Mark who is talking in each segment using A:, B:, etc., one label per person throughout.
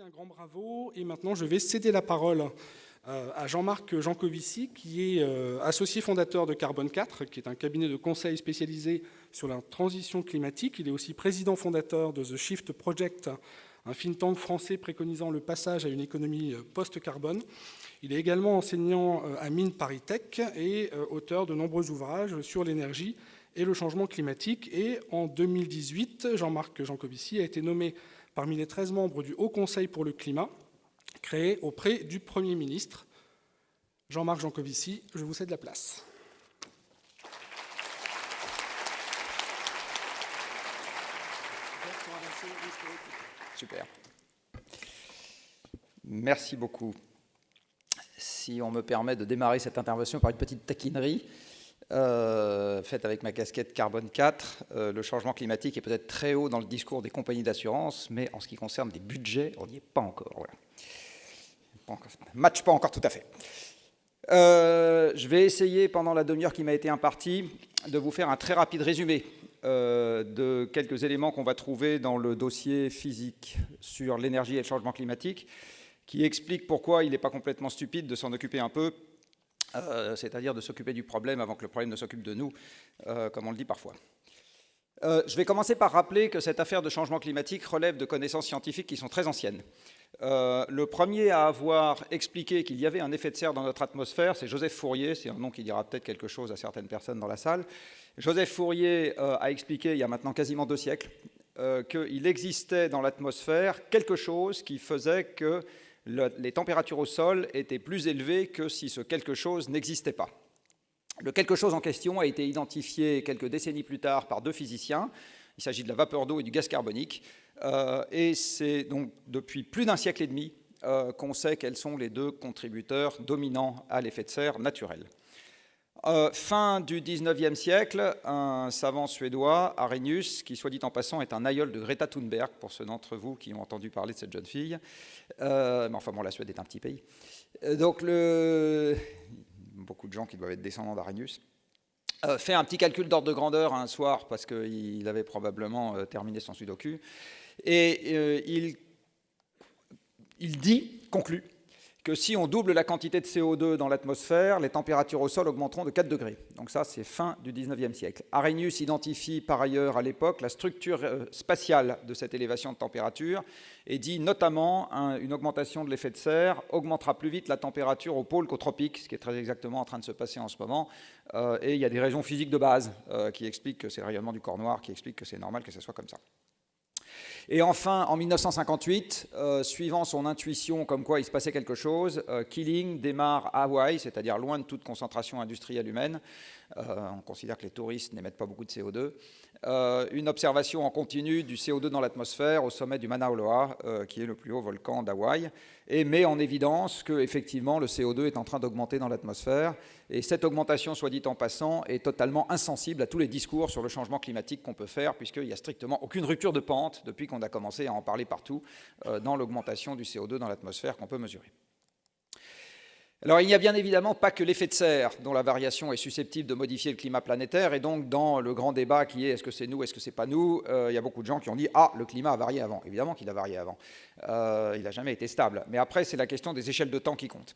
A: un grand bravo et maintenant je vais céder la parole à Jean-Marc Jancovici, qui est associé fondateur de Carbone 4, qui est un cabinet de conseil spécialisé sur la transition climatique. Il est aussi président fondateur de The Shift Project, un think tank français préconisant le passage à une économie post-carbone. Il est également enseignant à Mines Paris Tech et auteur de nombreux ouvrages sur l'énergie et le changement climatique. Et en 2018, Jean-Marc Jancovici a été nommé parmi les 13 membres du Haut Conseil pour le climat, créé auprès du Premier ministre. Jean-Marc Jancovici, je vous cède la place.
B: Super. Merci beaucoup. Si on me permet de démarrer cette intervention par une petite taquinerie, faite avec ma casquette Carbone 4, le changement climatique est peut-être très haut dans le discours des compagnies d'assurance, mais en ce qui concerne les budgets, on n'y est pas encore. Voilà. Match pas encore tout à fait. Je vais essayer, pendant la demi-heure qui m'a été impartie, de vous faire un très rapide résumé de quelques éléments qu'on va trouver dans le dossier physique sur l'énergie et le changement climatique, qui explique pourquoi il n'est pas complètement stupide de s'en occuper un peu, c'est-à-dire de s'occuper du problème avant que le problème ne s'occupe de nous, comme on le dit parfois. Je vais commencer par rappeler que cette affaire de changement climatique relève de connaissances scientifiques qui sont très anciennes. Le premier à avoir expliqué qu'il y avait un effet de serre dans notre atmosphère, c'est Joseph Fourier, c'est un nom qui dira peut-être quelque chose à certaines personnes dans la salle. Joseph Fourier a expliqué, il y a maintenant quasiment 2 siècles, qu'il existait dans l'atmosphère quelque chose qui faisait que les températures au sol étaient plus élevées que si ce quelque chose n'existait pas. Le quelque chose en question a été identifié quelques décennies plus tard par 2 physiciens. Il s'agit de la vapeur d'eau et du gaz carbonique. Et c'est donc depuis plus d'1 siècle et demi qu'on sait quels sont les 2 contributeurs dominants à l'effet de serre naturel. Fin du XIXe siècle, un savant suédois, Arrhenius, qui, soit dit en passant, est un aïeul de Greta Thunberg, pour ceux d'entre vous qui ont entendu parler de cette jeune fille. Mais enfin bon, la Suède est un petit pays. Donc, beaucoup de gens qui doivent être descendants d'Arrhenius, fait un petit calcul d'ordre de grandeur un soir, parce qu'il avait probablement terminé son sudoku, et il conclut, que si on double la quantité de CO2 dans l'atmosphère, les températures au sol augmenteront de 4 degrés. Donc ça, c'est fin du XIXe siècle. Arrhenius identifie par ailleurs à l'époque la structure spatiale de cette élévation de température et dit notamment une augmentation de l'effet de serre augmentera plus vite la température au pôle qu'au tropique, ce qui est très exactement en train de se passer en ce moment. Et il y a des raisons physiques de base qui expliquent que c'est le rayonnement du corps noir, qui expliquent que c'est normal que ce soit comme ça. Et enfin, en 1958, suivant son intuition comme quoi il se passait quelque chose, Keeling démarre à Hawaï, c'est-à-dire loin de toute concentration industrielle humaine. On considère que les touristes n'émettent pas beaucoup de CO2. Une observation en continu du CO2 dans l'atmosphère au sommet du Mauna Loa, qui est le plus haut volcan d'Hawaï, et met en évidence qu'effectivement le CO2 est en train d'augmenter dans l'atmosphère. Et cette augmentation, soit dit en passant, est totalement insensible à tous les discours sur le changement climatique qu'on peut faire, puisqu'il n'y a strictement aucune rupture de pente depuis qu'on a commencé à en parler partout dans l'augmentation du CO2 dans l'atmosphère qu'on peut mesurer. Alors, il n'y a bien évidemment pas que l'effet de serre dont la variation est susceptible de modifier le climat planétaire, et donc dans le grand débat qui est est-ce que c'est nous, est-ce que c'est pas nous, il y a beaucoup de gens qui ont dit « Ah, le climat a varié avant ». Évidemment qu'il a varié avant. Il n'a jamais été stable. Mais après, c'est la question des échelles de temps qui compte.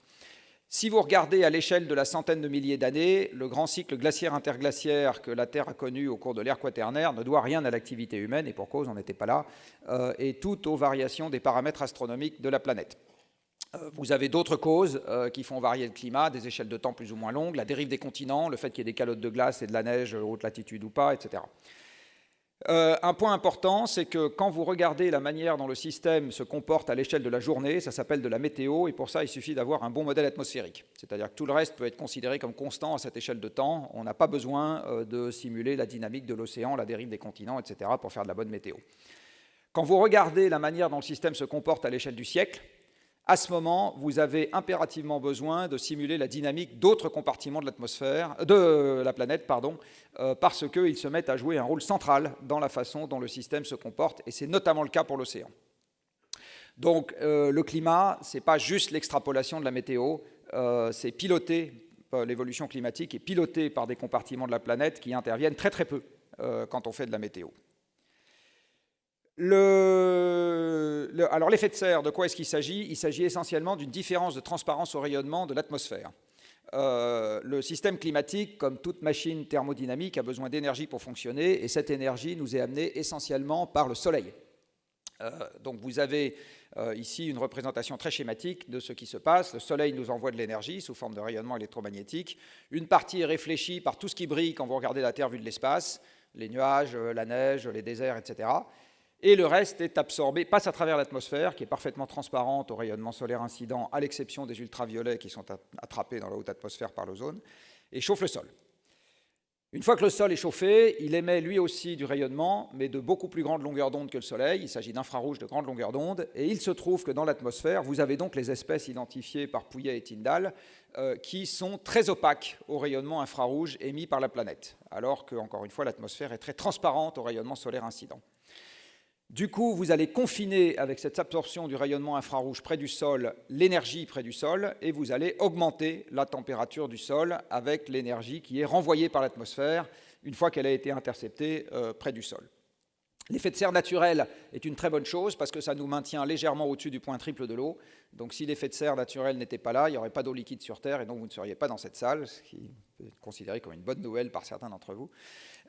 B: Si vous regardez à l'échelle de la centaine de milliers d'années, le grand cycle glaciaire-interglaciaire que la Terre a connu au cours de l'ère quaternaire ne doit rien à l'activité humaine, et pour cause, on n'était pas là, et tout aux variations des paramètres astronomiques de la planète. Vous avez d'autres causes qui font varier le climat, des échelles de temps plus ou moins longues, la dérive des continents, le fait qu'il y ait des calottes de glace et de la neige haute latitude ou pas, etc. Un point important, c'est que quand vous regardez la manière dont le système se comporte à l'échelle de la journée, ça s'appelle de la météo, et pour ça, il suffit d'avoir un bon modèle atmosphérique. C'est-à-dire que tout le reste peut être considéré comme constant à cette échelle de temps. On n'a pas besoin de simuler la dynamique de l'océan, la dérive des continents, etc., pour faire de la bonne météo. Quand vous regardez la manière dont le système se comporte à l'échelle du siècle, à ce moment, vous avez impérativement besoin de simuler la dynamique d'autres compartiments de l'atmosphère, de la planète, parce qu'ils se mettent à jouer un rôle central dans la façon dont le système se comporte, et c'est notamment le cas pour l'océan. Donc, le climat, ce n'est pas juste l'extrapolation de la météo, c'est piloté, l'évolution climatique est pilotée par des compartiments de la planète qui interviennent très très peu quand on fait de la météo. Alors l'effet de serre, de quoi est-ce qu'il s'agit? Il s'agit essentiellement d'une différence de transparence au rayonnement de l'atmosphère. Le système climatique, comme toute machine thermodynamique, a besoin d'énergie pour fonctionner, et cette énergie nous est amenée essentiellement par le Soleil. Donc vous avez ici une représentation très schématique de ce qui se passe. Le Soleil nous envoie de l'énergie sous forme de rayonnement électromagnétique. Une partie est réfléchie par tout ce qui brille quand vous regardez la Terre vue de l'espace, les nuages, la neige, les déserts, etc. Et le reste est absorbé, passe à travers l'atmosphère, qui est parfaitement transparente au rayonnement solaire incident, à l'exception des ultraviolets qui sont attrapés dans la haute atmosphère par l'ozone, et chauffe le sol. Une fois que le sol est chauffé, il émet lui aussi du rayonnement, mais de beaucoup plus grande longueur d'onde que le Soleil. Il s'agit d'infrarouges de grande longueur d'onde. Et il se trouve que dans l'atmosphère, vous avez donc les espèces identifiées par Pouillet et Tyndall qui sont très opaques au rayonnement infrarouge émis par la planète, alors que, encore une fois, l'atmosphère est très transparente au rayonnement solaire incident. Du coup, vous allez confiner avec cette absorption du rayonnement infrarouge près du sol l'énergie près du sol, et vous allez augmenter la température du sol avec l'énergie qui est renvoyée par l'atmosphère une fois qu'elle a été interceptée près du sol. L'effet de serre naturel est une très bonne chose parce que ça nous maintient légèrement au-dessus du point triple de l'eau. Donc si l'effet de serre naturel n'était pas là, il n'y aurait pas d'eau liquide sur Terre et donc vous ne seriez pas dans cette salle, ce qui peut être considéré comme une bonne nouvelle par certains d'entre vous.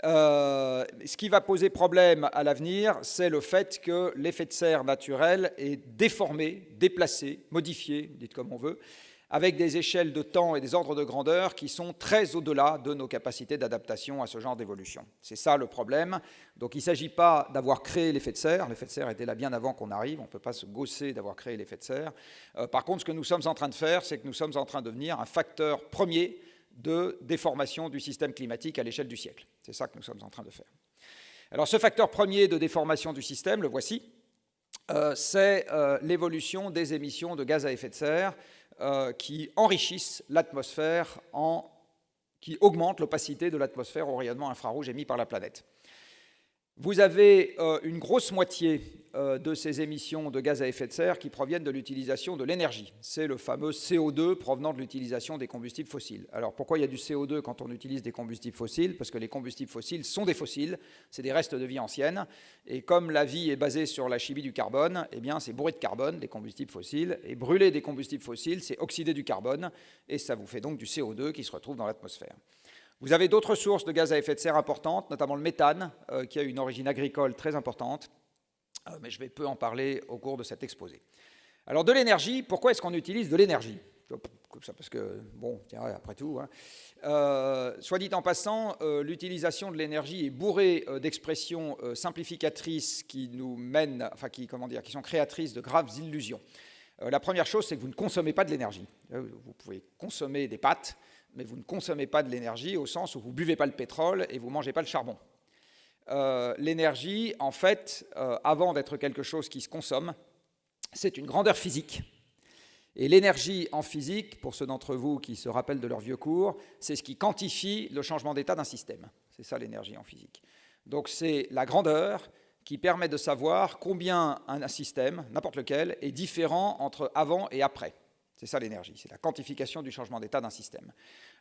B: Ce qui va poser problème à l'avenir, c'est le fait que l'effet de serre naturel est déformé, déplacé, modifié, dites comme on veut, avec des échelles de temps et des ordres de grandeur qui sont très au-delà de nos capacités d'adaptation à ce genre d'évolution. C'est ça le problème. Donc il ne s'agit pas d'avoir créé l'effet de serre. L'effet de serre était là bien avant qu'on arrive. On ne peut pas se gausser d'avoir créé l'effet de serre. Par contre, ce que nous sommes en train de faire, c'est que nous sommes en train de devenir un facteur premier de déformation du système climatique à l'échelle du siècle. C'est ça que nous sommes en train de faire. Alors ce facteur premier de déformation du système, le voici, c'est l'évolution des émissions de gaz à effet de serre qui enrichissent l'atmosphère, qui augmentent l'opacité de l'atmosphère au rayonnement infrarouge émis par la planète. Vous avez une grosse moitié de ces émissions de gaz à effet de serre qui proviennent de l'utilisation de l'énergie. C'est le fameux CO2 provenant de l'utilisation des combustibles fossiles. Alors pourquoi il y a du CO2 quand on utilise des combustibles fossiles? Parce que les combustibles fossiles sont des fossiles, c'est des restes de vie ancienne, et comme la vie est basée sur la chimie du carbone, eh bien c'est bourré de carbone, des combustibles fossiles, et brûler des combustibles fossiles, c'est oxyder du carbone, et ça vous fait donc du CO2 qui se retrouve dans l'atmosphère. Vous avez d'autres sources de gaz à effet de serre importantes, notamment le méthane, qui a une origine agricole très importante, mais je vais peu en parler au cours de cet exposé. Alors de l'énergie, pourquoi est-ce qu'on utilise de l'énergie? Comme ça, parce que, bon, tiens, après tout, hein. Soit dit en passant, l'utilisation de l'énergie est bourrée d'expressions simplificatrices qui nous mènent, enfin, qui sont créatrices de graves illusions. La première chose, c'est que vous ne consommez pas de l'énergie. Vous pouvez consommer des pâtes, mais vous ne consommez pas de l'énergie au sens où vous ne buvez pas le pétrole et vous ne mangez pas le charbon. L'énergie, en fait, avant d'être quelque chose qui se consomme, c'est une grandeur physique. Et l'énergie en physique, pour ceux d'entre vous qui se rappellent de leur vieux cours, c'est ce qui quantifie le changement d'état d'un système. C'est ça l'énergie en physique. Donc c'est la grandeur qui permet de savoir combien un système, n'importe lequel, est différent entre avant et après. C'est ça l'énergie, c'est la quantification du changement d'état d'un système.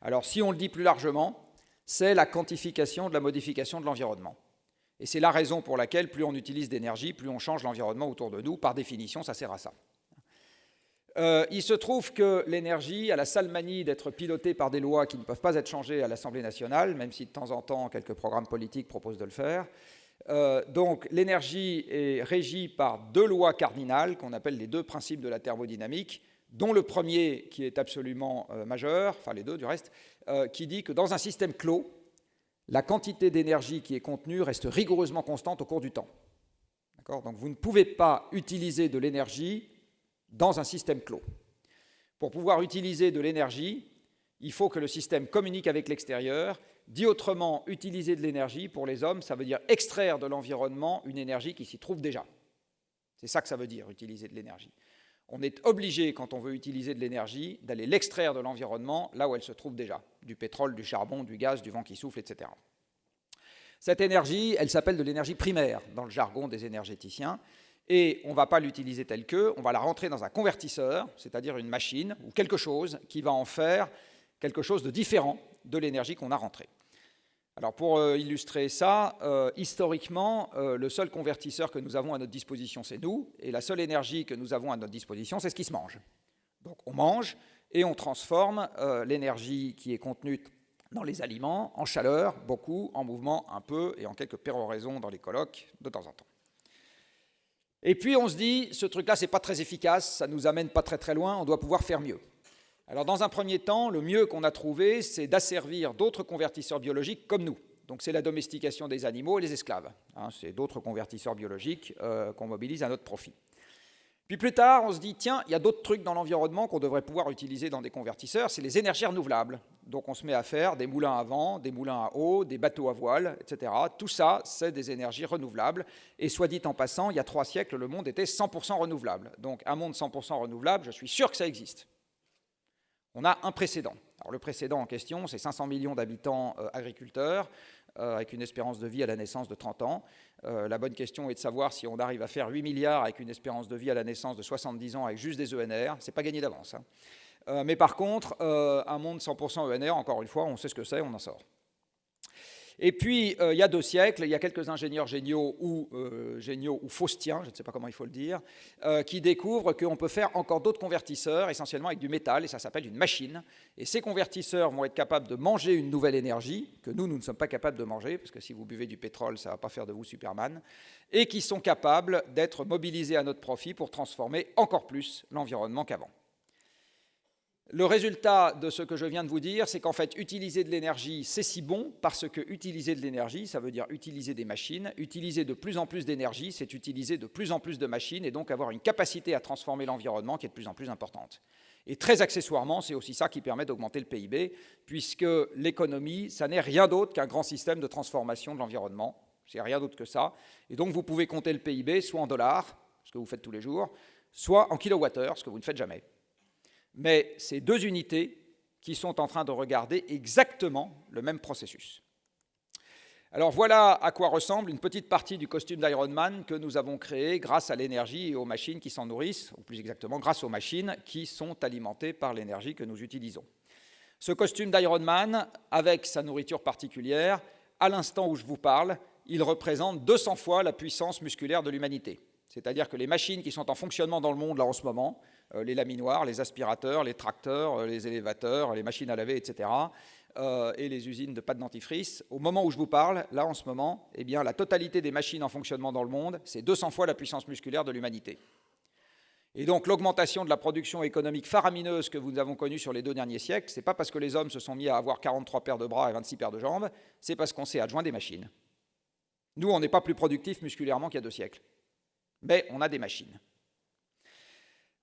B: Alors si on le dit plus largement, c'est la quantification de la modification de l'environnement. Et c'est la raison pour laquelle plus on utilise d'énergie, plus on change l'environnement autour de nous. Par définition, ça sert à ça. Il se trouve que l'énergie a la sale manie d'être pilotée par des lois qui ne peuvent pas être changées à l'Assemblée nationale, même si de temps en temps quelques programmes politiques proposent de le faire. Donc l'énergie est régie par deux lois cardinales qu'on appelle les deux principes de la thermodynamique, dont le premier qui est absolument majeur, enfin les deux du reste, qui dit que dans un système clos, la quantité d'énergie qui est contenue reste rigoureusement constante au cours du temps. D'accord ? Donc vous ne pouvez pas utiliser de l'énergie dans un système clos. Pour pouvoir utiliser de l'énergie, il faut que le système communique avec l'extérieur. Dit autrement, utiliser de l'énergie, pour les hommes, ça veut dire extraire de l'environnement une énergie qui s'y trouve déjà. C'est ça que ça veut dire, utiliser de l'énergie. On est obligé, quand on veut utiliser de l'énergie, d'aller l'extraire de l'environnement, là où elle se trouve déjà, du pétrole, du charbon, du gaz, du vent qui souffle, etc. Cette énergie, elle s'appelle de l'énergie primaire, dans le jargon des énergéticiens, et on ne va pas l'utiliser telle que, on va la rentrer dans un convertisseur, c'est-à-dire une machine ou quelque chose qui va en faire quelque chose de différent de l'énergie qu'on a rentrée. Alors pour illustrer ça, historiquement, le seul convertisseur que nous avons à notre disposition, c'est nous, et la seule énergie que nous avons à notre disposition, c'est ce qui se mange. Donc on mange et on transforme l'énergie qui est contenue dans les aliments en chaleur, beaucoup, en mouvement, un peu, et en quelques péroraisons dans les colloques, de temps en temps. Et puis on se dit, ce truc-là, c'est pas très efficace, ça nous amène pas très très loin, on doit pouvoir faire mieux. Alors dans un premier temps, le mieux qu'on a trouvé, c'est d'asservir d'autres convertisseurs biologiques comme nous. Donc c'est la domestication des animaux et les esclaves. C'est d'autres convertisseurs biologiques qu'on mobilise à notre profit. Puis plus tard, on se dit, tiens, il y a d'autres trucs dans l'environnement qu'on devrait pouvoir utiliser dans des convertisseurs, c'est les énergies renouvelables. Donc on se met à faire des moulins à vent, des moulins à eau, des bateaux à voile, etc. Tout ça, c'est des énergies renouvelables. Et soit dit en passant, il y a 3 siècles, le monde était 100% renouvelable. Donc un monde 100% renouvelable, je suis sûr que ça existe. On a un précédent. Alors, le précédent en question, c'est 500 millions d'habitants agriculteurs, avec une espérance de vie à la naissance de 30 ans. La bonne question est de savoir si on arrive à faire 8 milliards avec une espérance de vie à la naissance de 70 ans avec juste des ENR. Ce n'est pas gagné d'avance. Mais par contre, un monde 100% ENR, encore une fois, on sait ce que c'est, on en sort. Et puis, il y a 2 siècles, il y a quelques ingénieurs géniaux ou faustiens, je ne sais pas comment il faut le dire, qui découvrent qu'on peut faire encore d'autres convertisseurs, essentiellement avec du métal, et ça s'appelle une machine. Et ces convertisseurs vont être capables de manger une nouvelle énergie, que nous ne sommes pas capables de manger, parce que si vous buvez du pétrole, ça ne va pas faire de vous Superman, et qui sont capables d'être mobilisés à notre profit pour transformer encore plus l'environnement qu'avant. Le résultat de ce que je viens de vous dire, c'est qu'en fait, utiliser de l'énergie, c'est si bon, parce que utiliser de l'énergie, ça veut dire utiliser des machines. Utiliser de plus en plus d'énergie, c'est utiliser de plus en plus de machines, et donc avoir une capacité à transformer l'environnement qui est de plus en plus importante. Et très accessoirement, c'est aussi ça qui permet d'augmenter le PIB, puisque l'économie, ça n'est rien d'autre qu'un grand système de transformation de l'environnement. C'est rien d'autre que ça. Et donc, vous pouvez compter le PIB soit en dollars, ce que vous faites tous les jours, soit en kilowattheures, ce que vous ne faites jamais. Mais c'est 2 unités qui sont en train de regarder exactement le même processus. Alors voilà à quoi ressemble une petite partie du costume d'Iron Man que nous avons créé grâce à l'énergie et aux machines qui s'en nourrissent, ou plus exactement grâce aux machines qui sont alimentées par l'énergie que nous utilisons. Ce costume d'Iron Man, avec sa nourriture particulière, à l'instant où je vous parle, il représente 200 fois la puissance musculaire de l'humanité. C'est-à-dire que les machines qui sont en fonctionnement dans le monde là en ce moment, les laminoirs, les aspirateurs, les tracteurs, les élévateurs, les machines à laver, etc., et les usines de pâte dentifrice, au moment où je vous parle, là en ce moment, eh bien, la totalité des machines en fonctionnement dans le monde, c'est 200 fois la puissance musculaire de l'humanité. Et donc l'augmentation de la production économique faramineuse que nous avons connue sur les 2 derniers siècles, ce n'est pas parce que les hommes se sont mis à avoir 43 paires de bras et 26 paires de jambes, c'est parce qu'on s'est adjoint des machines. Nous, on n'est pas plus productifs musculairement qu'il y a 2 siècles. Mais on a des machines.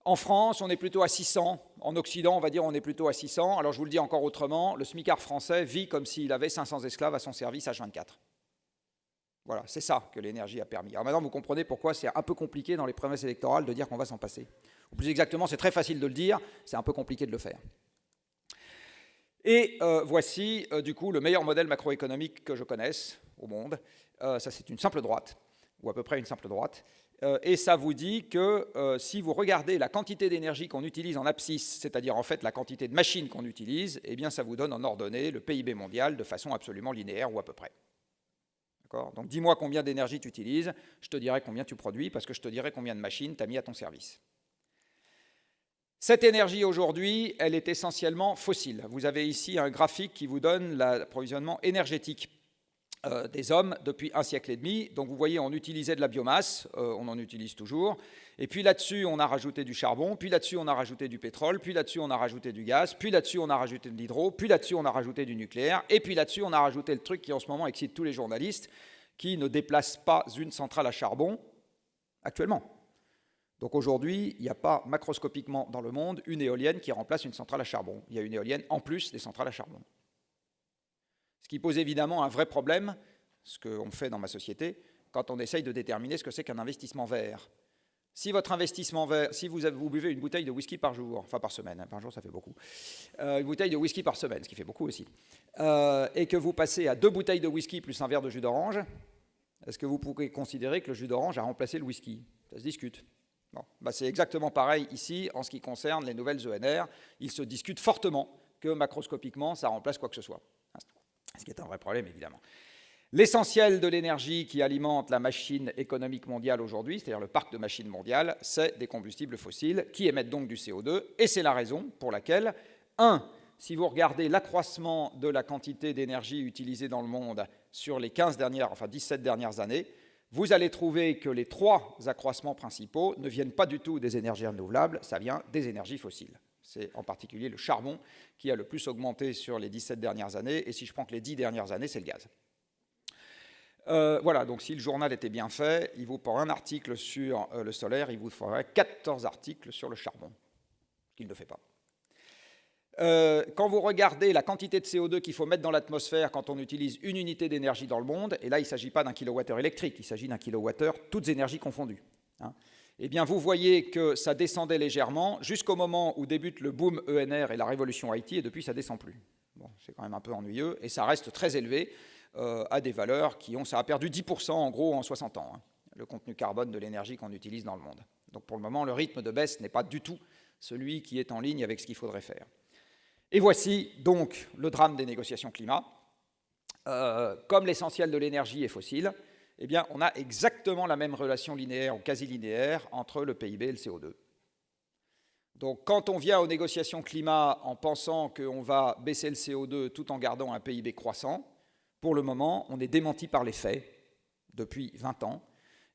B: En France, on est plutôt à 600. En Occident, on va dire on est plutôt à 600. Alors je vous le dis encore autrement, le smicard français vit comme s'il avait 500 esclaves à son service H24. Voilà, c'est ça que l'énergie a permis. Alors maintenant, vous comprenez pourquoi c'est un peu compliqué dans les promesses électorales de dire qu'on va s'en passer. Ou plus exactement, c'est très facile de le dire, c'est un peu compliqué de le faire. Et voici, du coup, le meilleur modèle macroéconomique que je connaisse au monde. Ça, c'est une simple droite, ou à peu près une simple droite. Et ça vous dit que si vous regardez la quantité d'énergie qu'on utilise en abscisse, c'est-à-dire en fait la quantité de machines qu'on utilise, eh bien ça vous donne en ordonnée le PIB mondial de façon absolument linéaire ou à peu près. D'accord ? Donc dis-moi combien d'énergie tu utilises, je te dirai combien tu produis, parce que je te dirai combien de machines tu as mis à ton service. Cette énergie aujourd'hui, elle est essentiellement fossile. Vous avez ici un graphique qui vous donne l'approvisionnement énergétique des hommes depuis 1 siècle et demi. Donc vous voyez, on utilisait de la biomasse, on en utilise toujours, et puis là-dessus on a rajouté du charbon, puis là-dessus on a rajouté du pétrole, puis là-dessus on a rajouté du gaz, puis là-dessus on a rajouté de l'hydro, puis là-dessus on a rajouté du nucléaire, et puis là-dessus on a rajouté le truc qui en ce moment excite tous les journalistes, qui ne déplace pas une centrale à charbon actuellement. Donc aujourd'hui, il n'y a pas macroscopiquement dans le monde une éolienne qui remplace une centrale à charbon. Il y a une éolienne en plus des centrales à charbon. Ce qui pose évidemment un vrai problème, ce qu'on fait dans ma société, quand on essaye de déterminer ce que c'est qu'un investissement vert. Si votre investissement vert, si vous buvez une bouteille de whisky par jour, enfin par semaine, par jour ça fait beaucoup, une bouteille de whisky par semaine, ce qui fait beaucoup aussi, et que vous passez à 2 bouteilles de whisky plus un verre de jus d'orange, est-ce que vous pouvez considérer que le jus d'orange a remplacé le whisky? Ça se discute. Bon, c'est exactement pareil ici en ce qui concerne les nouvelles ENR. Il se discute fortement que macroscopiquement ça remplace quoi que ce soit. ce qui est un vrai problème, évidemment. L'essentiel de l'énergie qui alimente la machine économique mondiale aujourd'hui, c'est-à-dire le parc de machines mondiales, c'est des combustibles fossiles qui émettent donc du CO2, et c'est la raison pour laquelle, si vous regardez l'accroissement de la quantité d'énergie utilisée dans le monde sur les 17 dernières années, vous allez trouver que les 3 accroissements principaux ne viennent pas du tout des énergies renouvelables, ça vient des énergies fossiles. C'est en particulier le charbon qui a le plus augmenté sur les 17 dernières années, et si je prends que les 10 dernières années, c'est le gaz. Voilà, donc si le journal était bien fait, il vous prend un article sur le solaire, il vous ferait 14 articles sur le charbon, ce qu'il ne fait pas. Quand vous regardez la quantité de CO2 qu'il faut mettre dans l'atmosphère quand on utilise une unité d'énergie dans le monde, et là il ne s'agit pas d'un kilowattheure électrique, il s'agit d'un kilowattheure toutes énergies confondues, hein, eh bien vous voyez que ça descendait légèrement jusqu'au moment où débute le boom ENR et la révolution IT, et depuis ça ne descend plus. Bon, c'est quand même un peu ennuyeux, et ça reste très élevé à des valeurs ça a perdu 10% en gros en 60 ans, hein, le contenu carbone de l'énergie qu'on utilise dans le monde. Donc pour le moment, le rythme de baisse n'est pas du tout celui qui est en ligne avec ce qu'il faudrait faire. Et voici donc le drame des négociations climat. Comme l'essentiel de l'énergie est fossile, eh bien, on a exactement la même relation linéaire ou quasi linéaire entre le PIB et le CO2. Donc quand on vient aux négociations climat en pensant qu'on va baisser le CO2 tout en gardant un PIB croissant, pour le moment, on est démenti par les faits depuis 20 ans.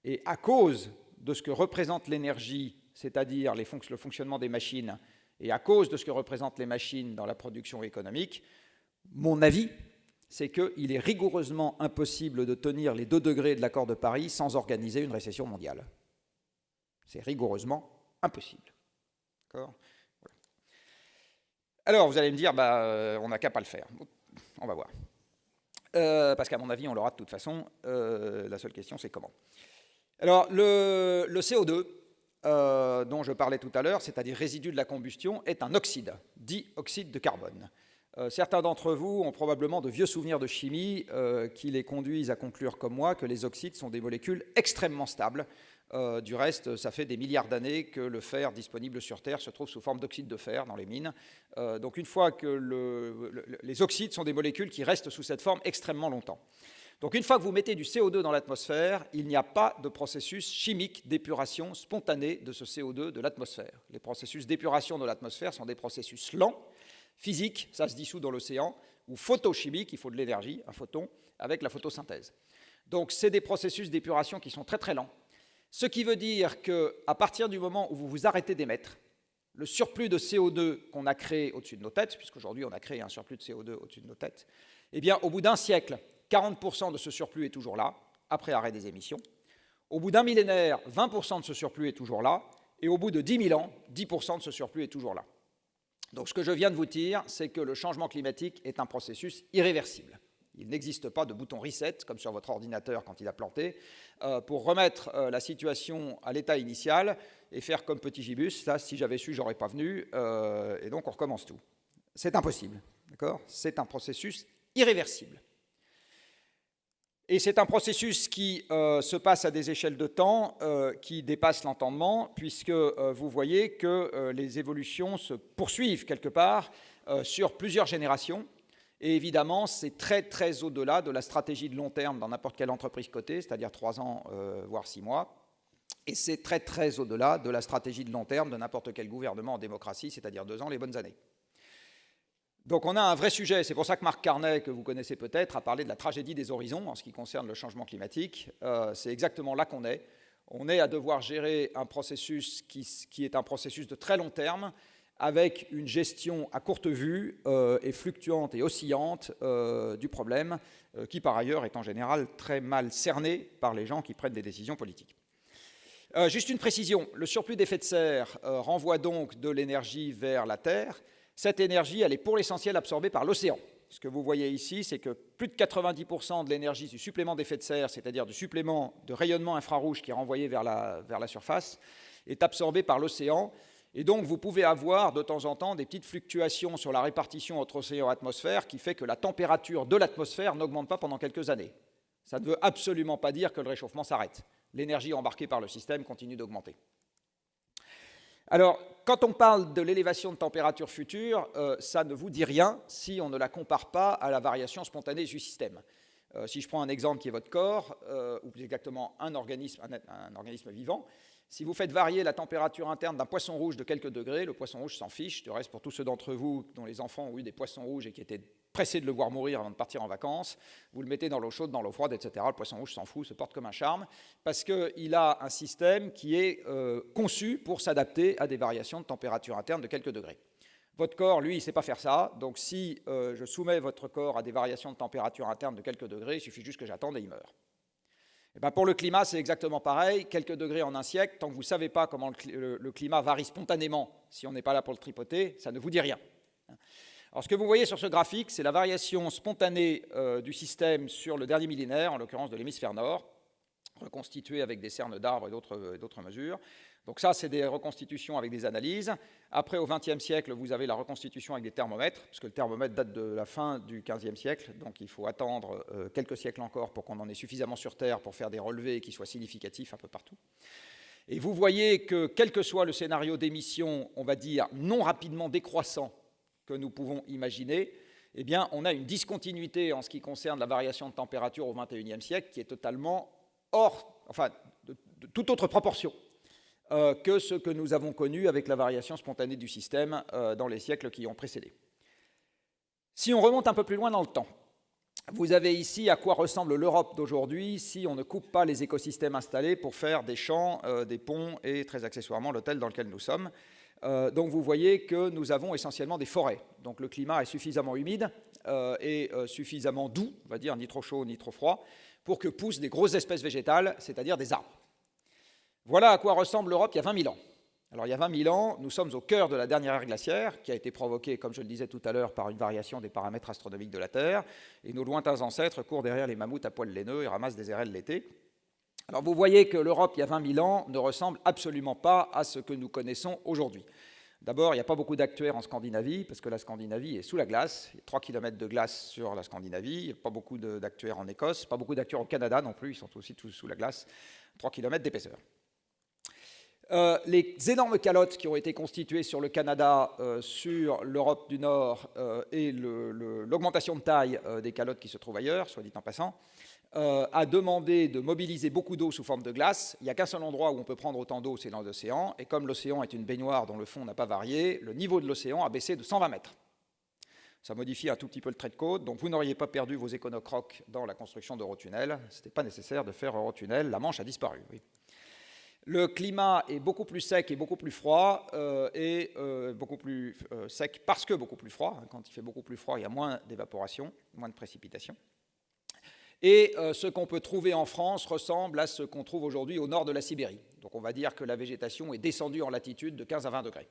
B: Et à cause de ce que représente l'énergie, c'est-à-dire le fonctionnement des machines, et à cause de ce que représentent les machines dans la production économique, mon avis, c'est qu'il est rigoureusement impossible de tenir les 2 degrés de l'accord de Paris sans organiser une récession mondiale. C'est rigoureusement impossible. D'accord ? Voilà. Alors, vous allez me dire, on n'a qu'à pas le faire. On va voir. Parce qu'à mon avis, on l'aura de toute façon. La seule question, c'est comment. Alors, le CO2, dont je parlais tout à l'heure, c'est-à-dire résidu de la combustion, est un oxyde, dit oxyde de carbone. Certains d'entre vous ont probablement de vieux souvenirs de chimie qui les conduisent à conclure comme moi que les oxydes sont des molécules extrêmement stables. Du reste, ça fait des milliards d'années que le fer disponible sur Terre se trouve sous forme d'oxyde de fer dans les mines. Donc une fois que les oxydes sont des molécules qui restent sous cette forme extrêmement longtemps. Donc une fois que vous mettez du CO2 dans l'atmosphère, il n'y a pas de processus chimique d'épuration spontanée de ce CO2 de l'atmosphère. Les processus d'épuration de l'atmosphère sont des processus lents, physiques, ça se dissout dans l'océan, ou photochimiques, il faut de l'énergie, un photon, avec la photosynthèse. Donc c'est des processus d'épuration qui sont très très lents. Ce qui veut dire qu'à partir du moment où vous vous arrêtez d'émettre, le surplus de CO2 qu'on a créé au-dessus de nos têtes, puisqu'aujourd'hui on a créé un surplus de CO2 au-dessus de nos têtes, eh bien au bout d'un siècle, 40% de ce surplus est toujours là, après arrêt des émissions. Au bout d'un millénaire, 20% de ce surplus est toujours là, et au bout de 10 000 ans, 10% de ce surplus est toujours là. Donc ce que je viens de vous dire, c'est que le changement climatique est un processus irréversible. Il n'existe pas de bouton reset, comme sur votre ordinateur quand il a planté, pour remettre la situation à l'état initial et faire comme petit gibus. Là, si j'avais su, j'aurais pas venu, et donc on recommence tout. C'est impossible, d'accord ? C'est un processus irréversible. Et c'est un processus qui se passe à des échelles de temps qui dépassent l'entendement, puisque vous voyez que les évolutions se poursuivent quelque part sur plusieurs générations. Et évidemment, c'est très, très au-delà de la stratégie de long terme dans n'importe quelle entreprise cotée, c'est-à-dire 3 ans, voire 6 mois. Et c'est très, très au-delà de la stratégie de long terme de n'importe quel gouvernement en démocratie, c'est-à-dire 2 ans, les bonnes années. Donc on a un vrai sujet, c'est pour ça que Mark Carney, que vous connaissez peut-être, a parlé de la tragédie des horizons en ce qui concerne le changement climatique. C'est exactement là qu'on est. On est à devoir gérer un processus qui est un processus de très long terme, avec une gestion à courte vue et fluctuante et oscillante du problème, qui par ailleurs est en général très mal cerné par les gens qui prennent des décisions politiques. Juste une précision, le surplus d'effet de serre renvoie donc de l'énergie vers la Terre. Cette énergie, elle est pour l'essentiel absorbée par l'océan. Ce que vous voyez ici, c'est que plus de 90% de l'énergie du supplément d'effet de serre, c'est-à-dire du supplément de rayonnement infrarouge qui est renvoyé vers la surface, est absorbée par l'océan. Et donc, vous pouvez avoir de temps en temps des petites fluctuations sur la répartition entre océan et atmosphère qui fait que la température de l'atmosphère n'augmente pas pendant quelques années. Ça ne veut absolument pas dire que le réchauffement s'arrête. L'énergie embarquée par le système continue d'augmenter. Alors, quand on parle de l'élévation de température future, ça ne vous dit rien si on ne la compare pas à la variation spontanée du système. Si je prends un exemple qui est votre corps, ou plus exactement un organisme vivant, si vous faites varier la température interne d'un poisson rouge de quelques degrés, le poisson rouge s'en fiche. Du reste, pour tous ceux d'entre vous dont les enfants ont eu des poissons rouges et qui étaient pressés de le voir mourir avant de partir en vacances, vous le mettez dans l'eau chaude, dans l'eau froide, etc. Le poisson rouge s'en fout, se porte comme un charme, parce qu'il a un système qui est conçu pour s'adapter à des variations de température interne de quelques degrés. Votre corps, lui, il ne sait pas faire ça. Donc, si je soumets votre corps à des variations de température interne de quelques degrés, il suffit juste que j'attende et il meurt. Et bien, pour le climat, c'est exactement pareil. Quelques degrés en un siècle, tant que vous ne savez pas comment le climat varie spontanément, si on n'est pas là pour le tripoter, ça ne vous dit rien. Alors, ce que vous voyez sur ce graphique, c'est la variation spontanée du système sur le dernier millénaire, en l'occurrence de l'hémisphère nord, reconstituée avec des cernes d'arbres et d'autres mesures. Donc ça, c'est des reconstitutions avec des analyses. Après, au XXe siècle, vous avez la reconstitution avec des thermomètres, parce que le thermomètre date de la fin du XVe siècle, donc il faut attendre quelques siècles encore pour qu'on en ait suffisamment sur Terre pour faire des relevés qui soient significatifs un peu partout. Et vous voyez que, quel que soit le scénario d'émission, on va dire, non rapidement décroissant que nous pouvons imaginer, eh bien, on a une discontinuité en ce qui concerne la variation de température au XXIe siècle qui est totalement de toute autre proportion que ce que nous avons connu avec la variation spontanée du système dans les siècles qui ont précédé. Si on remonte un peu plus loin dans le temps, vous avez ici à quoi ressemble l'Europe d'aujourd'hui si on ne coupe pas les écosystèmes installés pour faire des champs, des ponts et très accessoirement l'hôtel dans lequel nous sommes. Donc vous voyez que nous avons essentiellement des forêts. Donc le climat est suffisamment humide et suffisamment doux, on va dire, ni trop chaud ni trop froid, pour que poussent des grosses espèces végétales, c'est-à-dire des arbres. Voilà à quoi ressemble l'Europe il y a 20 000 ans. Alors il y a 20 000 ans, nous sommes au cœur de la dernière ère glaciaire, qui a été provoquée, comme je le disais tout à l'heure, par une variation des paramètres astronomiques de la Terre, et nos lointains ancêtres courent derrière les mammouths à poils laineux et ramassent des érelles l'été. Alors vous voyez que l'Europe il y a 20 000 ans ne ressemble absolument pas à ce que nous connaissons aujourd'hui. D'abord, il n'y a pas beaucoup d'actuaires en Scandinavie, parce que la Scandinavie est sous la glace. Il y a 3 km de glace sur la Scandinavie. Il n'y a pas beaucoup d'actuaires en Écosse, pas beaucoup d'actuaires au Canada non plus, ils sont aussi tous sous la glace. 3 km d'épaisseur. Les énormes calottes qui ont été constituées sur le Canada, sur l'Europe du Nord et l'augmentation de taille des calottes qui se trouvent ailleurs, soit dit en passant, a demandé de mobiliser beaucoup d'eau sous forme de glace. Il n'y a qu'un seul endroit où on peut prendre autant d'eau, c'est dans l'océan. Et comme l'océan est une baignoire dont le fond n'a pas varié, le niveau de l'océan a baissé de 120 mètres. Ça modifie un tout petit peu le trait de côte, donc vous n'auriez pas perdu vos éconocroques dans la construction d'Eurotunnel. Ce n'était pas nécessaire de faire Eurotunnel, la Manche a disparu. Oui. Le climat est beaucoup plus sec et beaucoup plus froid, beaucoup plus sec parce que beaucoup plus froid. Quand il fait beaucoup plus froid, il y a moins d'évaporation, moins de précipitations. Et ce qu'on peut trouver en France ressemble à ce qu'on trouve aujourd'hui au nord de la Sibérie. Donc on va dire que la végétation est descendue en latitude de 15 à 20 degrés.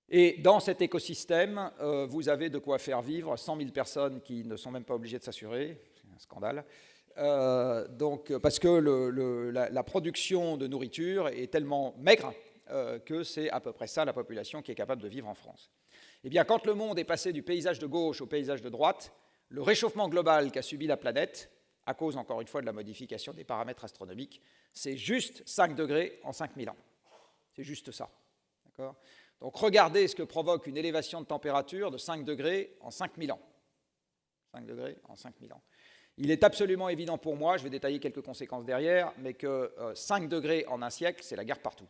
B: Et dans cet écosystème, vous avez de quoi faire vivre 100 000 personnes qui ne sont même pas obligées de s'assurer. C'est un scandale. Parce que la production de nourriture est tellement maigre que c'est à peu près ça la population qui est capable de vivre en France. Eh bien, quand le monde est passé du paysage de gauche au paysage de droite, le réchauffement global qu'a subi la planète, à cause encore une fois de la modification des paramètres astronomiques, c'est juste 5 degrés en 5000 ans. C'est juste ça. D'accord ? Donc regardez ce que provoque une élévation de température de 5 degrés en 5000 ans. 5 degrés en 5000 ans. Il est absolument évident pour moi, je vais détailler quelques conséquences derrière, mais que 5 degrés en un siècle, c'est la guerre partout.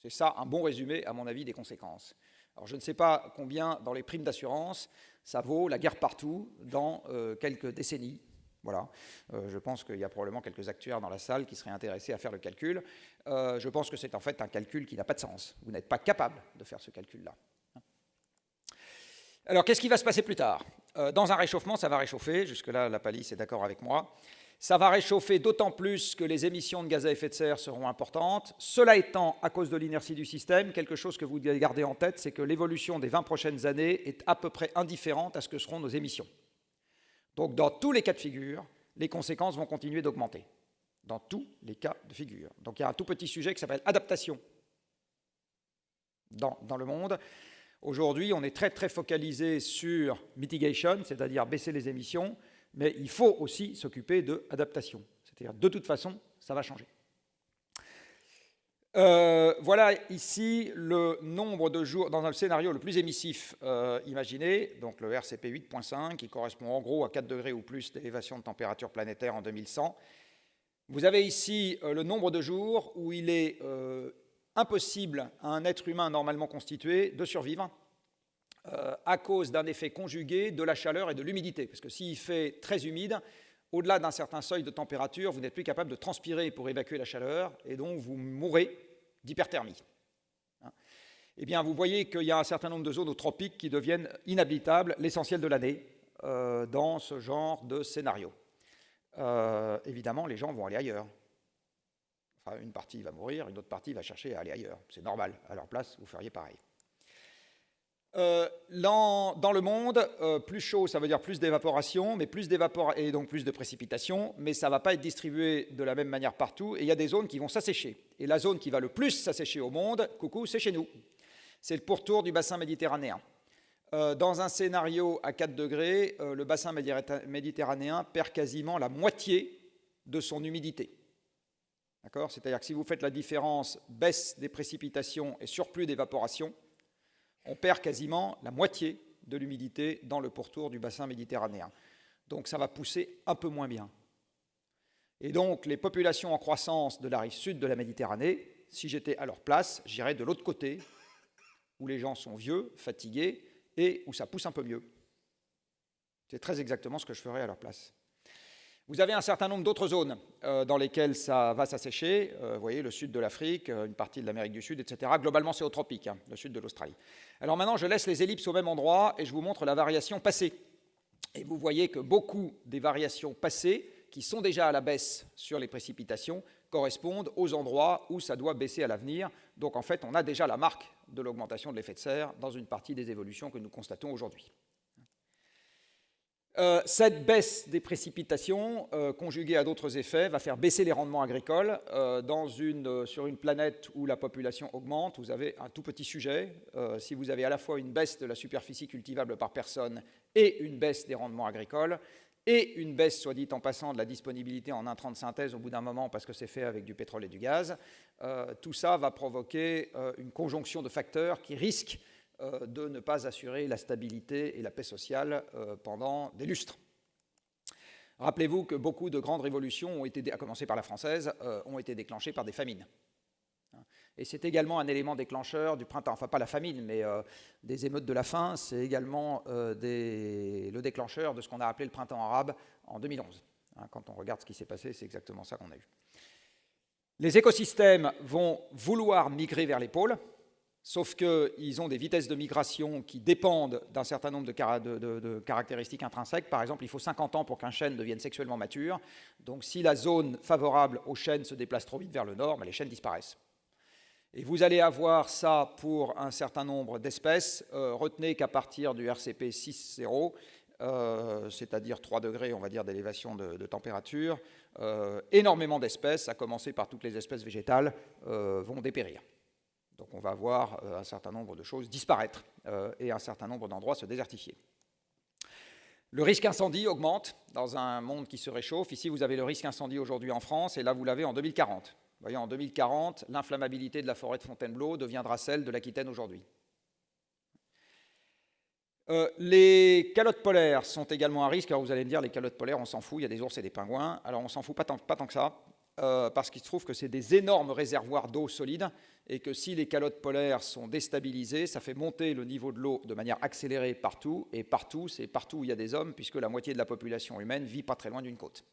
B: C'est ça un bon résumé, à mon avis, des conséquences. Alors je ne sais pas combien, dans les primes d'assurance, ça vaut la guerre partout dans quelques décennies. Voilà. Je pense qu'il y a probablement quelques actuaires dans la salle qui seraient intéressés à faire le calcul. Je pense que c'est en fait un calcul qui n'a pas de sens. Vous n'êtes pas capable de faire ce calcul-là. Alors, qu'est-ce qui va se passer plus tard ? Dans un réchauffement, ça va réchauffer. Jusque-là, la Palisse est d'accord avec moi. Ça va réchauffer d'autant plus que les émissions de gaz à effet de serre seront importantes. Cela étant, à cause de l'inertie du système, quelque chose que vous devez garder en tête, c'est que l'évolution des 20 prochaines années est à peu près indifférente à ce que seront nos émissions. Donc, dans tous les cas de figure, les conséquences vont continuer d'augmenter. Dans tous les cas de figure. Donc, il y a un tout petit sujet qui s'appelle adaptation dans le monde. Aujourd'hui, on est très, très focalisé sur mitigation, c'est-à-dire baisser les émissions, mais il faut aussi s'occuper de adaptation. C'est-à-dire, de toute façon, ça va changer. Voilà ici le nombre de jours dans le scénario le plus émissif imaginé, donc le RCP 8.5, qui correspond en gros à 4 degrés ou plus d'élévation de température planétaire en 2100. Vous avez ici le nombre de jours où il est impossible à un être humain normalement constitué de survivre à cause d'un effet conjugué de la chaleur et de l'humidité. Parce que s'il fait très humide, au-delà d'un certain seuil de température, vous n'êtes plus capable de transpirer pour évacuer la chaleur, et donc vous mourrez d'hyperthermie. Eh bien, vous voyez qu'il y a un certain nombre de zones tropiques qui deviennent inhabitables l'essentiel de l'année dans ce genre de scénario. Évidemment, les gens vont aller ailleurs. Enfin, une partie va mourir, une autre partie va chercher à aller ailleurs. C'est normal. À leur place, vous feriez pareil. Dans le monde, plus chaud, ça veut dire plus d'évaporation, mais et donc plus de précipitations, mais ça ne va pas être distribué de la même manière partout, et il y a des zones qui vont s'assécher. Et la zone qui va le plus s'assécher au monde, coucou, c'est chez nous. C'est le pourtour du bassin méditerranéen. Dans un scénario à 4 degrés, le bassin méditerranéen perd quasiment la moitié de son humidité. D'accord ? C'est-à-dire que si vous faites la différence baisse des précipitations et surplus d'évaporation, on perd quasiment la moitié de l'humidité dans le pourtour du bassin méditerranéen. Donc ça va pousser un peu moins bien. Et donc les populations en croissance de la rive sud de la Méditerranée, si j'étais à leur place, j'irais de l'autre côté, où les gens sont vieux, fatigués, et où ça pousse un peu mieux. C'est très exactement ce que je ferais à leur place. Vous avez un certain nombre d'autres zones dans lesquelles ça va s'assécher. Vous voyez, le sud de l'Afrique, une partie de l'Amérique du Sud, etc. Globalement, c'est au tropique, le sud de l'Australie. Alors maintenant, je laisse les ellipses au même endroit et je vous montre la variation passée. Et vous voyez que beaucoup des variations passées, qui sont déjà à la baisse sur les précipitations, correspondent aux endroits où ça doit baisser à l'avenir. Donc en fait, on a déjà la marque de l'augmentation de l'effet de serre dans une partie des évolutions que nous constatons aujourd'hui. Cette baisse des précipitations, conjuguée à d'autres effets, va faire baisser les rendements agricoles. Sur une planète où la population augmente, vous avez un tout petit sujet. Si vous avez à la fois une baisse de la superficie cultivable par personne et une baisse des rendements agricoles, et une baisse, soit dit en passant, de la disponibilité en intrants de synthèse au bout d'un moment parce que c'est fait avec du pétrole et du gaz, tout ça va provoquer une conjonction de facteurs qui risquent de ne pas assurer la stabilité et la paix sociale pendant des lustres. Rappelez-vous que beaucoup de grandes révolutions, à commencer par la française, ont été déclenchées par des famines. Et c'est également un élément déclencheur du printemps, enfin pas la famine, mais des émeutes de la faim, c'est également le déclencheur de ce qu'on a appelé le printemps arabe en 2011. Quand on regarde ce qui s'est passé, c'est exactement ça qu'on a eu. Les écosystèmes vont vouloir migrer vers les pôles, sauf qu'ils ont des vitesses de migration qui dépendent d'un certain nombre de caractéristiques intrinsèques. Par exemple, il faut 50 ans pour qu'un chêne devienne sexuellement mature. Donc si la zone favorable aux chênes se déplace trop vite vers le nord, les chênes disparaissent. Et vous allez avoir ça pour un certain nombre d'espèces. Retenez qu'à partir du RCP 6.0, c'est-à-dire 3 degrés, on va dire, d'élévation de température, énormément d'espèces, à commencer par toutes les espèces végétales, vont dépérir. Donc on va voir un certain nombre de choses disparaître et un certain nombre d'endroits se désertifier. Le risque incendie augmente dans un monde qui se réchauffe. Ici, vous avez le risque incendie aujourd'hui en France, et là, vous l'avez en 2040. Vous voyez, en 2040, l'inflammabilité de la forêt de Fontainebleau deviendra celle de l'Aquitaine aujourd'hui. Les calottes polaires sont également un risque. Alors vous allez me dire, les calottes polaires, on s'en fout, il y a des ours et des pingouins. Alors on s'en fout pas tant que ça. Parce qu'il se trouve que c'est des énormes réservoirs d'eau solide et que si les calottes polaires sont déstabilisées, ça fait monter le niveau de l'eau de manière accélérée partout, et partout, c'est partout où il y a des hommes, puisque la moitié de la population humaine vit pas très loin d'une côte.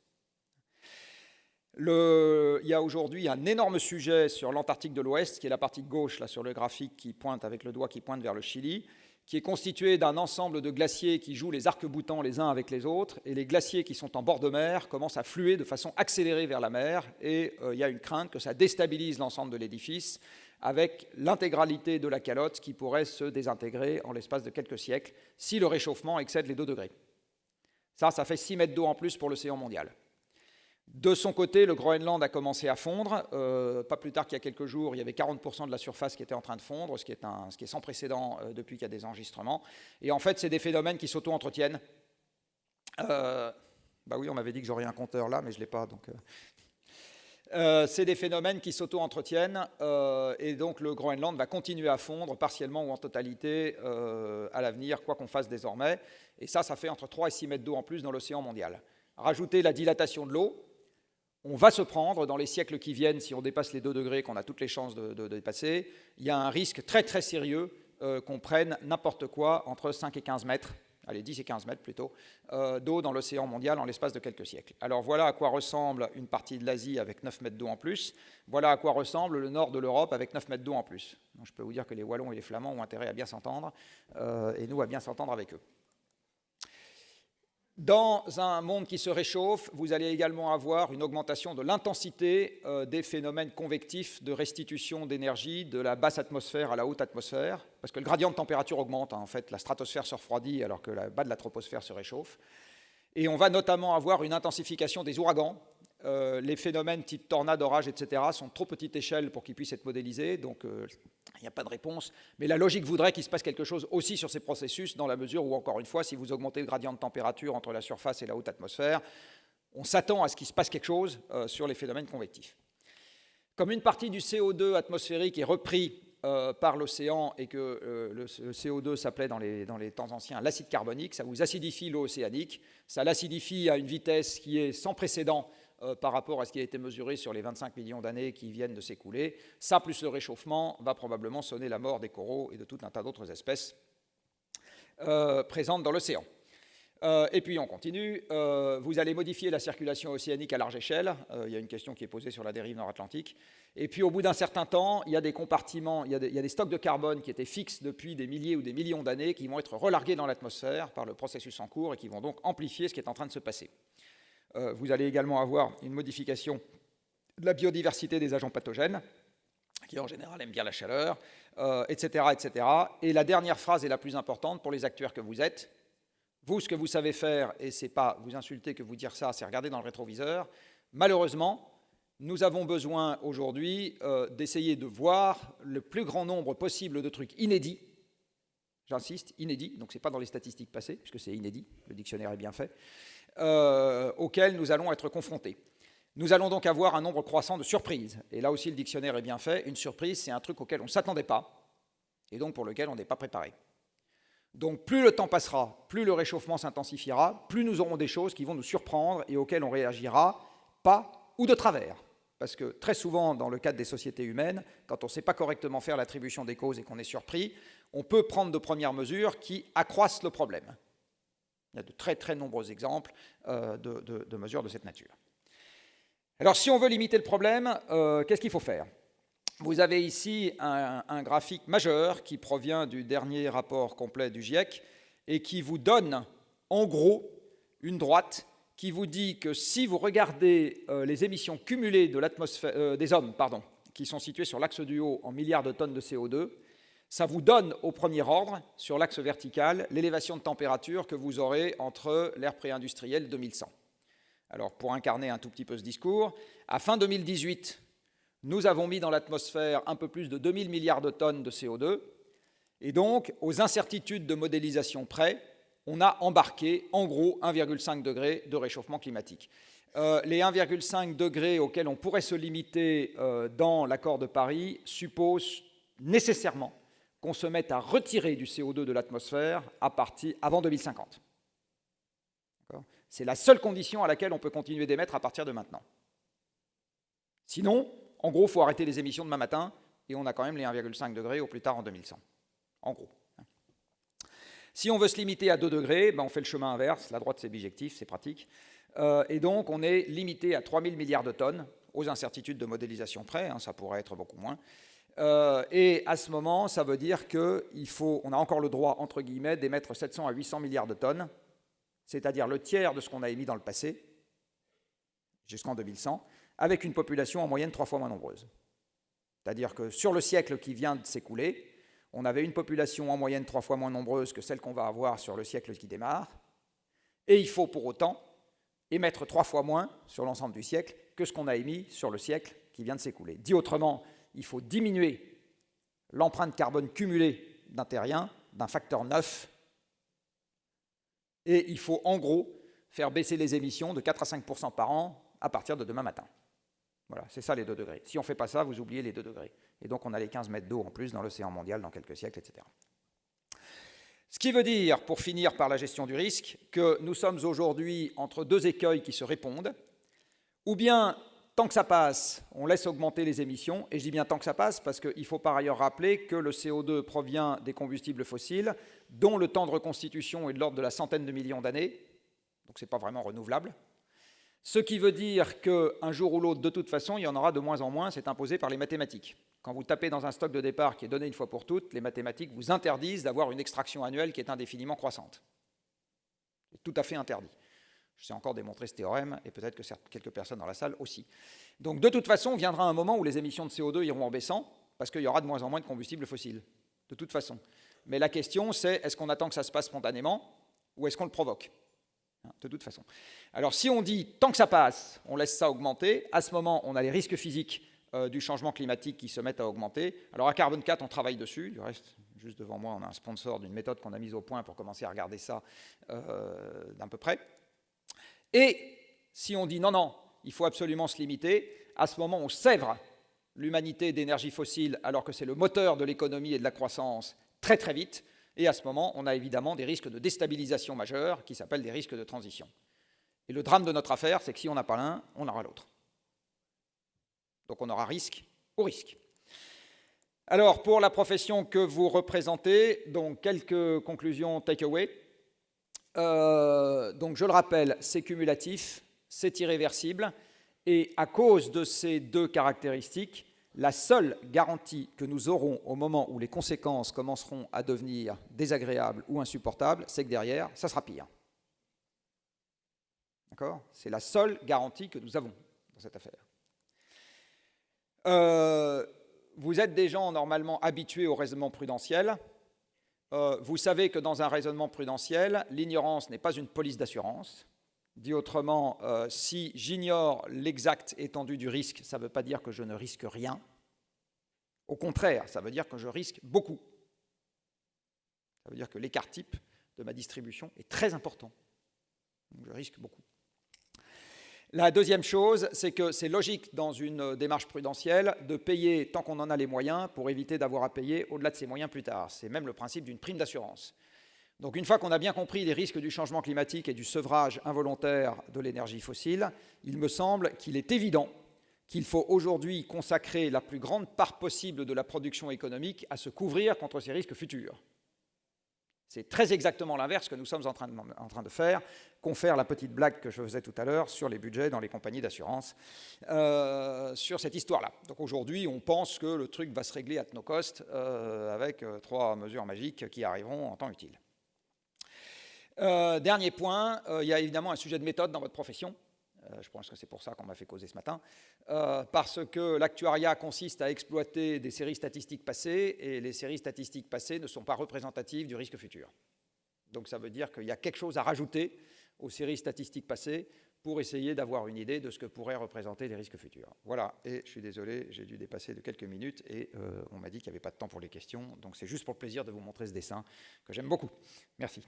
B: Il y a aujourd'hui un énorme sujet sur l'Antarctique de l'Ouest, qui est la partie de gauche là, sur le graphique qui pointe avec le doigt qui pointe vers le Chili, qui est constitué d'un ensemble de glaciers qui jouent les arcs-boutants les uns avec les autres, et les glaciers qui sont en bord de mer commencent à fluer de façon accélérée vers la mer, et il y a une crainte que ça déstabilise l'ensemble de l'édifice, avec l'intégralité de la calotte qui pourrait se désintégrer en l'espace de quelques siècles, si le réchauffement excède les 2 degrés. Ça fait 6 mètres d'eau en plus pour l'océan mondial. De son côté, le Groenland a commencé à fondre. Pas plus tard qu'il y a quelques jours, il y avait 40% de la surface qui était en train de fondre, ce qui est sans précédent depuis qu'il y a des enregistrements. Et en fait, c'est des phénomènes qui s'auto-entretiennent. Oui, on m'avait dit que j'aurais un compteur là, mais je ne l'ai pas. Donc, C'est des phénomènes qui s'auto-entretiennent et donc le Groenland va continuer à fondre partiellement ou en totalité à l'avenir, quoi qu'on fasse désormais. Et ça fait entre 3 et 6 mètres d'eau en plus dans l'océan mondial. Rajoutez la dilatation de l'eau, on va se prendre dans les siècles qui viennent, si on dépasse les 2 degrés, qu'on a toutes les chances de dépasser, il y a un risque très très sérieux qu'on prenne n'importe quoi entre 5 et 15 mètres, allez 10 et 15 mètres plutôt, d'eau dans l'océan mondial en l'espace de quelques siècles. Alors voilà à quoi ressemble une partie de l'Asie avec 9 mètres d'eau en plus, voilà à quoi ressemble le nord de l'Europe avec 9 mètres d'eau en plus. Donc je peux vous dire que les Wallons et les Flamands ont intérêt à bien s'entendre, et nous à bien s'entendre avec eux. Dans un monde qui se réchauffe, vous allez également avoir une augmentation de l'intensité des phénomènes convectifs de restitution d'énergie de la basse atmosphère à la haute atmosphère, parce que le gradient de température augmente, en fait, la stratosphère se refroidit alors que la bas de la troposphère se réchauffe. Et on va notamment avoir une intensification des ouragans. Les phénomènes type tornades, orages, etc. sont trop petite échelle pour qu'ils puissent être modélisés, donc il n'y a pas de réponse. Mais la logique voudrait qu'il se passe quelque chose aussi sur ces processus, dans la mesure où, encore une fois, si vous augmentez le gradient de température entre la surface et la haute atmosphère, on s'attend à ce qu'il se passe quelque chose sur les phénomènes convectifs. Comme une partie du CO2 atmosphérique est repris par l'océan et que le CO2 s'appelait dans les temps anciens l'acide carbonique, ça vous acidifie l'eau océanique, ça l'acidifie à une vitesse qui est sans précédent par rapport à ce qui a été mesuré sur les 25 millions d'années qui viennent de s'écouler. Ça, plus le réchauffement, va probablement sonner la mort des coraux et de tout un tas d'autres espèces présentes dans l'océan. Et puis on continue, vous allez modifier la circulation océanique à large échelle, il y a une question qui est posée sur la dérive nord-atlantique, et puis au bout d'un certain temps, il y a des compartiments, il y a des stocks de carbone qui étaient fixes depuis des milliers ou des millions d'années, qui vont être relargués dans l'atmosphère par le processus en cours et qui vont donc amplifier ce qui est en train de se passer. Vous allez également avoir une modification de la biodiversité des agents pathogènes, qui en général aiment bien la chaleur, etc., etc. Et la dernière phrase est la plus importante pour les actuaires que vous êtes. Vous, ce que vous savez faire, et ce n'est pas vous insulter que vous dire ça, c'est regarder dans le rétroviseur. Malheureusement, nous avons besoin aujourd'hui d'essayer de voir le plus grand nombre possible de trucs inédits. J'insiste, inédits, donc ce n'est pas dans les statistiques passées, puisque c'est inédit, le dictionnaire est bien fait, auxquels nous allons être confrontés. Nous allons donc avoir un nombre croissant de surprises. Et là aussi, le dictionnaire est bien fait. Une surprise, c'est un truc auquel on ne s'attendait pas, et donc pour lequel on n'est pas préparé. Donc plus le temps passera, plus le réchauffement s'intensifiera, plus nous aurons des choses qui vont nous surprendre et auxquelles on réagira pas ou de travers. Parce que très souvent, dans le cadre des sociétés humaines, quand on ne sait pas correctement faire l'attribution des causes et qu'on est surpris, on peut prendre de premières mesures qui accroissent le problème. Il y a de très très nombreux exemples de mesures de cette nature. Alors si on veut limiter le problème, qu'est-ce qu'il faut faire ? Vous avez ici un graphique majeur qui provient du dernier rapport complet du GIEC et qui vous donne en gros une droite qui vous dit que si vous regardez les émissions cumulées de l'atmosphère, des hommes, qui sont situées sur l'axe du haut en milliards de tonnes de CO2, ça vous donne au premier ordre, sur l'axe vertical, l'élévation de température que vous aurez entre l'ère pré-industrielle et 2100. Alors pour incarner un tout petit peu ce discours, à fin 2018, nous avons mis dans l'atmosphère un peu plus de 2000 milliards de tonnes de CO2, et donc, aux incertitudes de modélisation près, on a embarqué, en gros, 1,5 degré de réchauffement climatique. Les 1,5 degrés auxquels on pourrait se limiter dans l'accord de Paris supposent nécessairement qu'on se mette à retirer du CO2 de l'atmosphère avant 2050. C'est la seule condition à laquelle on peut continuer d'émettre à partir de maintenant. Sinon, en gros, il faut arrêter les émissions demain matin, et on a quand même les 1,5 degrés au plus tard en 2100. En gros. Si on veut se limiter à 2 degrés, on fait le chemin inverse. La droite, c'est bijectif, c'est pratique. Et donc, on est limité à 3000 milliards de tonnes, aux incertitudes de modélisation près, ça pourrait être beaucoup moins. Et à ce moment, ça veut dire qu'on a encore le droit, entre guillemets, d'émettre 700 à 800 milliards de tonnes, c'est-à-dire le tiers de ce qu'on a émis dans le passé, jusqu'en 2100, avec une population en moyenne 3 fois moins nombreuse. C'est-à-dire que sur le siècle qui vient de s'écouler, on avait une population en moyenne 3 fois moins nombreuse que celle qu'on va avoir sur le siècle qui démarre, et il faut pour autant émettre 3 fois moins sur l'ensemble du siècle que ce qu'on a émis sur le siècle qui vient de s'écouler. Dit autrement, il faut diminuer l'empreinte carbone cumulée d'un terrien d'un facteur 9, et il faut en gros faire baisser les émissions de 4 à 5% par an à partir de demain matin. Voilà, c'est ça les 2 degrés. Si on ne fait pas ça, vous oubliez les 2 degrés. Et donc on a les 15 mètres d'eau en plus dans l'océan mondial dans quelques siècles, etc. Ce qui veut dire, pour finir par la gestion du risque, que nous sommes aujourd'hui entre 2 écueils qui se répondent, ou bien, tant que ça passe, on laisse augmenter les émissions, et je dis bien tant que ça passe, parce qu'il faut par ailleurs rappeler que le CO2 provient des combustibles fossiles, dont le temps de reconstitution est de l'ordre de la centaine de millions d'années, donc ce n'est pas vraiment renouvelable. Ce qui veut dire qu'un jour ou l'autre, de toute façon, il y en aura de moins en moins, c'est imposé par les mathématiques. Quand vous tapez dans un stock de départ qui est donné une fois pour toutes, les mathématiques vous interdisent d'avoir une extraction annuelle qui est indéfiniment croissante. C'est tout à fait interdit. Je sais encore démontrer ce théorème, et peut-être que quelques personnes dans la salle aussi. Donc de toute façon, viendra un moment où les émissions de CO2 iront en baissant, parce qu'il y aura de moins en moins de combustibles fossiles, de toute façon. Mais la question, c'est est-ce qu'on attend que ça se passe spontanément, ou est-ce qu'on le provoque ? De toute façon. Alors si on dit tant que ça passe, on laisse ça augmenter, à ce moment, on a les risques physiques du changement climatique qui se mettent à augmenter. Alors à Carbone 4, on travaille dessus. Du reste, juste devant moi, on a un sponsor d'une méthode qu'on a mise au point pour commencer à regarder ça d'un peu près. Et si on dit non, non, il faut absolument se limiter, à ce moment, on sèvre l'humanité d'énergie fossile alors que c'est le moteur de l'économie et de la croissance très très vite. Et à ce moment, on a évidemment des risques de déstabilisation majeurs qui s'appellent des risques de transition. Et le drame de notre affaire, c'est que si on n'a pas l'un, on aura l'autre. Donc on aura risque au risque. Alors, pour la profession que vous représentez, donc quelques conclusions take-away. Donc je le rappelle, c'est cumulatif, c'est irréversible, et à cause de ces 2 caractéristiques, la seule garantie que nous aurons au moment où les conséquences commenceront à devenir désagréables ou insupportables, c'est que derrière, ça sera pire. D'accord ? C'est la seule garantie que nous avons dans cette affaire. Vous êtes des gens normalement habitués au raisonnement prudentiel. Vous savez que dans un raisonnement prudentiel, l'ignorance n'est pas une police d'assurance. Dit autrement, si j'ignore l'exacte étendue du risque, ça ne veut pas dire que je ne risque rien. Au contraire, ça veut dire que je risque beaucoup. Ça veut dire que l'écart type de ma distribution est très important. Donc je risque beaucoup. La deuxième chose, c'est que c'est logique dans une démarche prudentielle de payer tant qu'on en a les moyens pour éviter d'avoir à payer au-delà de ces moyens plus tard. C'est même le principe d'une prime d'assurance. Donc une fois qu'on a bien compris les risques du changement climatique et du sevrage involontaire de l'énergie fossile, il me semble qu'il est évident qu'il faut aujourd'hui consacrer la plus grande part possible de la production économique à se couvrir contre ces risques futurs. C'est très exactement l'inverse que nous sommes en train de faire, confère la petite blague que je faisais tout à l'heure sur les budgets dans les compagnies d'assurance, sur cette histoire-là. Donc aujourd'hui, on pense que le truc va se régler at no cost avec 3 mesures magiques qui arriveront en temps utile. Dernier point, il y a évidemment un sujet de méthode dans votre profession. Je pense que c'est pour ça qu'on m'a fait causer ce matin, parce que l'actuariat consiste à exploiter des séries statistiques passées, et les séries statistiques passées ne sont pas représentatives du risque futur. Donc ça veut dire qu'il y a quelque chose à rajouter aux séries statistiques passées pour essayer d'avoir une idée de ce que pourraient représenter les risques futurs. Voilà, et je suis désolé, j'ai dû dépasser de quelques minutes, et on m'a dit qu'il n'y avait pas de temps pour les questions, donc c'est juste pour le plaisir de vous montrer ce dessin que j'aime beaucoup. Merci.